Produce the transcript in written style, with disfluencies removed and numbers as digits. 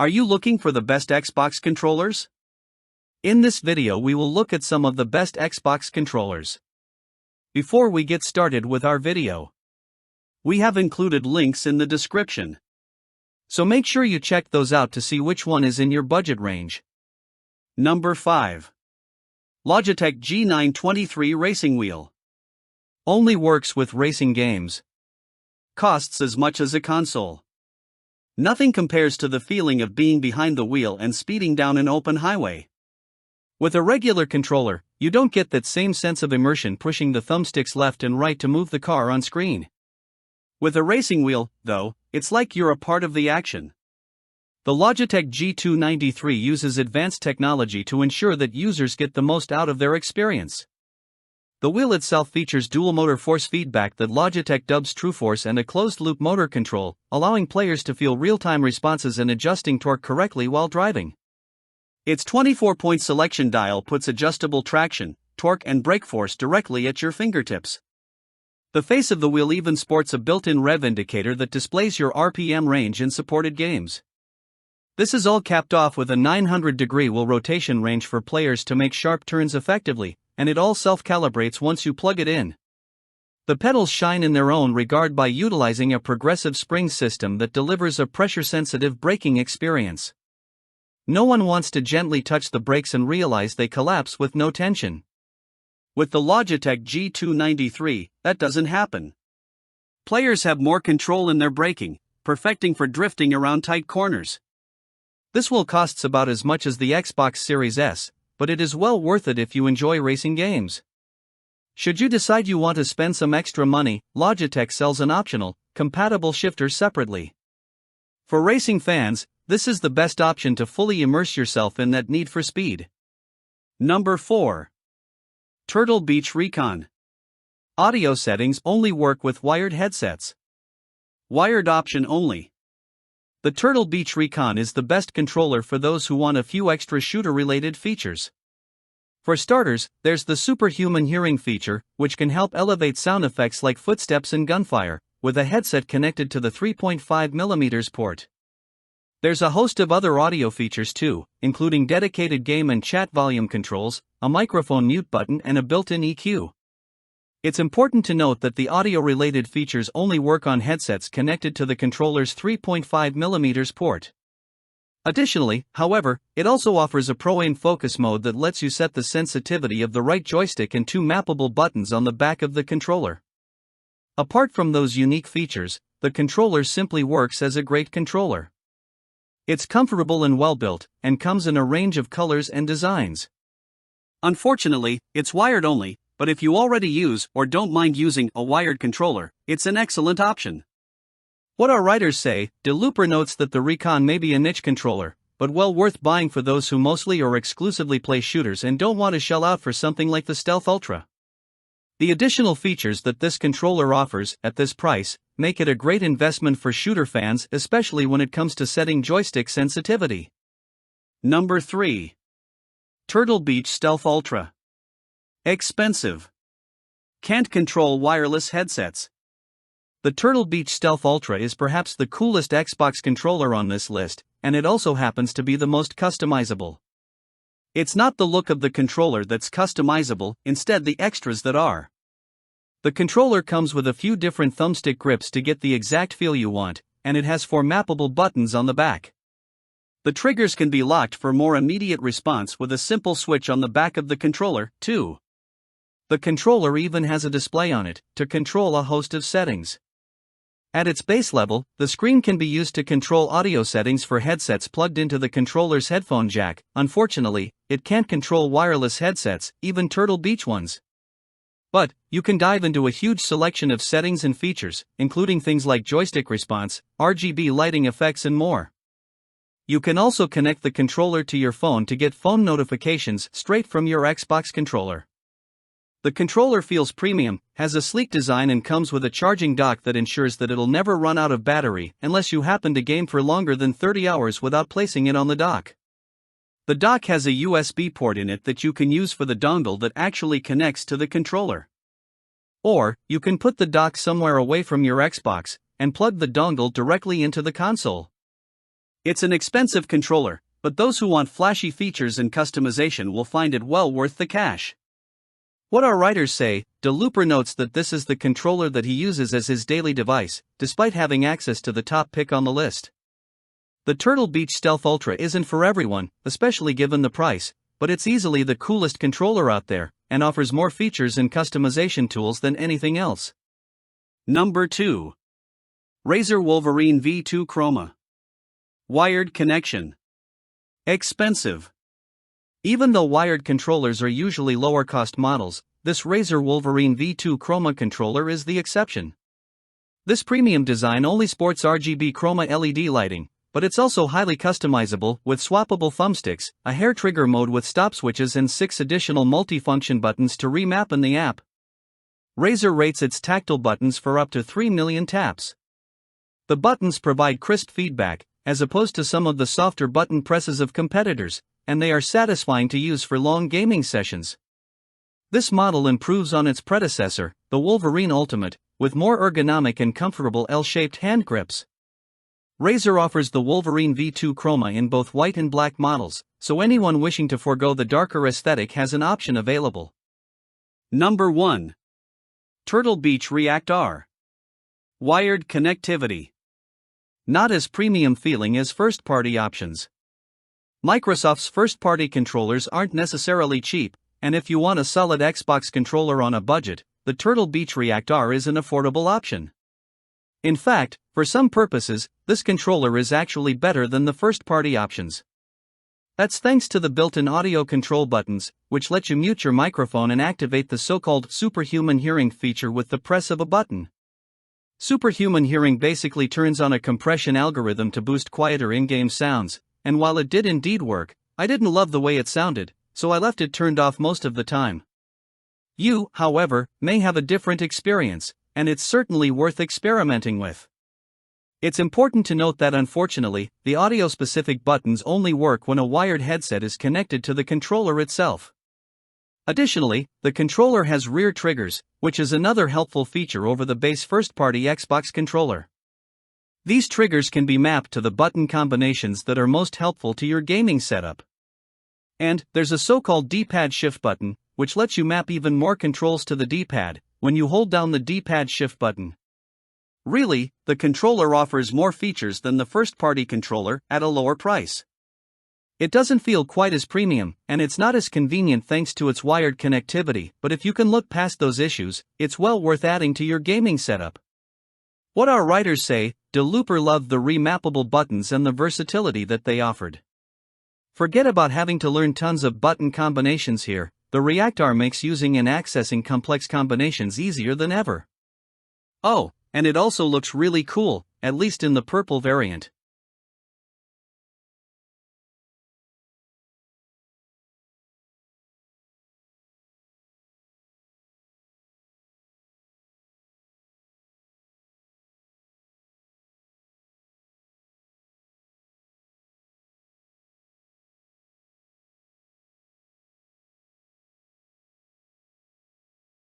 Are you looking for the best Xbox controllers? In this video we will look at some of the best Xbox controllers. Before we get started with our video, we have included links in the description, so make sure you check those out to see which one is in your budget range. Number 5. Logitech G923 Racing Wheel. Only works with racing games. Costs as much as a console. Nothing compares to the feeling of being behind the wheel and speeding down an open highway. With a regular controller, you don't get that same sense of immersion pushing the thumbsticks left and right to move the car on screen. With a racing wheel, though, it's like you're a part of the action. The Logitech G293 uses advanced technology to ensure that users get the most out of their experience. The wheel itself features dual-motor force feedback that Logitech dubs TrueForce and a closed-loop motor control, allowing players to feel real-time responses and adjusting torque correctly while driving. Its 24-point selection dial puts adjustable traction, torque and brake force directly at your fingertips. The face of the wheel even sports a built-in rev indicator that displays your RPM range in supported games. This is all capped off with a 900-degree wheel rotation range for players to make sharp turns effectively, and it all self-calibrates once you plug it in. The pedals shine in their own regard by utilizing a progressive spring system that delivers a pressure-sensitive braking experience. No one wants to gently touch the brakes and realize they collapse with no tension. With the Logitech G293, that doesn't happen. Players have more control in their braking, perfecting for drifting around tight corners. This wheel costs about as much as the Xbox Series S, but it is well worth it if you enjoy racing games. Should you decide you want to spend some extra money, Logitech sells an optional, compatible shifter separately. For racing fans, this is the best option to fully immerse yourself in that need for speed. Number 4. Turtle Beach Recon. Audio settings only work with wired headsets. Wired option only. The Turtle Beach Recon is the best controller for those who want a few extra shooter-related features. For starters, there's the superhuman hearing feature, which can help elevate sound effects like footsteps and gunfire, with a headset connected to the 3.5mm port. There's a host of other audio features too, including dedicated game and chat volume controls, a microphone mute button and a built-in EQ. It's important to note that the audio-related features only work on headsets connected to the controller's 3.5mm port. Additionally, however, it also offers a Pro-Aim focus mode that lets you set the sensitivity of the right joystick and two mappable buttons on the back of the controller. Apart from those unique features, the controller simply works as a great controller. It's comfortable and well-built, and comes in a range of colors and designs. Unfortunately, it's wired only, but if you already use or don't mind using a wired controller, it's an excellent option. What our writers say, DeLooper notes that the Recon may be a niche controller, but well worth buying for those who mostly or exclusively play shooters and don't want to shell out for something like the Stealth Ultra. The additional features that this controller offers, at this price, make it a great investment for shooter fans, especially when it comes to setting joystick sensitivity. Number 3. Turtle Beach Stealth Ultra. Expensive. Can't control wireless headsets. The Turtle Beach Stealth Ultra is perhaps the coolest Xbox controller on this list, and it also happens to be the most customizable. It's not the look of the controller that's customizable, instead the extras that are. The controller comes with a few different thumbstick grips to get the exact feel you want, and it has 4 mappable buttons on the back. The triggers can be locked for more immediate response with a simple switch on the back of the controller, too. The controller even has a display on it, to control a host of settings. At its base level, the screen can be used to control audio settings for headsets plugged into the controller's headphone jack. Unfortunately, it can't control wireless headsets, even Turtle Beach ones. But you can dive into a huge selection of settings and features, including things like joystick response, RGB lighting effects and more. You can also connect the controller to your phone to get phone notifications straight from your Xbox controller. The controller feels premium, has a sleek design and comes with a charging dock that ensures that it'll never run out of battery unless you happen to game for longer than 30 hours without placing it on the dock. The dock has a USB port in it that you can use for the dongle that actually connects to the controller. Or, you can put the dock somewhere away from your Xbox and plug the dongle directly into the console. It's an expensive controller, but those who want flashy features and customization will find it well worth the cash. What our writers say, DeLooper notes that this is the controller that he uses as his daily device, despite having access to the top pick on the list. The Turtle Beach Stealth Ultra isn't for everyone, especially given the price, but it's easily the coolest controller out there, and offers more features and customization tools than anything else. Number 2. Razer Wolverine V2 Chroma. Wired connection. Expensive. Even though wired controllers are usually lower cost models, this Razer Wolverine V2 Chroma controller is the exception. This premium design only sports RGB Chroma LED lighting, but it's also highly customizable with swappable thumbsticks, a hair trigger mode with stop switches and 6 additional multifunction buttons to remap in the app. Razer rates its tactile buttons for up to 3 million taps. The buttons provide crisp feedback, as opposed to some of the softer button presses of competitors, and they are satisfying to use for long gaming sessions. This model improves on its predecessor, the Wolverine Ultimate, with more ergonomic and comfortable L-shaped hand grips. Razer offers the Wolverine V2 Chroma in both white and black models, so anyone wishing to forego the darker aesthetic has an option available. Number 1. Turtle Beach React R. Wired connectivity. Not as premium feeling as first-party options. Microsoft's first-party controllers aren't necessarily cheap, and if you want a solid Xbox controller on a budget, the Turtle Beach React R is an affordable option. In fact, for some purposes, this controller is actually better than the first-party options. That's thanks to the built-in audio control buttons, which let you mute your microphone and activate the so-called superhuman hearing feature with the press of a button. Superhuman hearing basically turns on a compression algorithm to boost quieter in-game sounds, and while it did indeed work, I didn't love the way it sounded, so I left it turned off most of the time. You, however, may have a different experience, and it's certainly worth experimenting with. It's important to note that unfortunately, the audio-specific buttons only work when a wired headset is connected to the controller itself. Additionally, the controller has rear triggers, which is another helpful feature over the base first-party Xbox controller. These triggers can be mapped to the button combinations that are most helpful to your gaming setup. And there's a so-called D-pad shift button, which lets you map even more controls to the D-pad when you hold down the D-pad shift button. Really, the controller offers more features than the first-party controller at a lower price. It doesn't feel quite as premium, and it's not as convenient thanks to its wired connectivity, but if you can look past those issues, it's well worth adding to your gaming setup. What our writers say, DeLooper loved the remappable buttons and the versatility that they offered. Forget about having to learn tons of button combinations here, the React R makes using and accessing complex combinations easier than ever. Oh, and it also looks really cool, at least in the purple variant.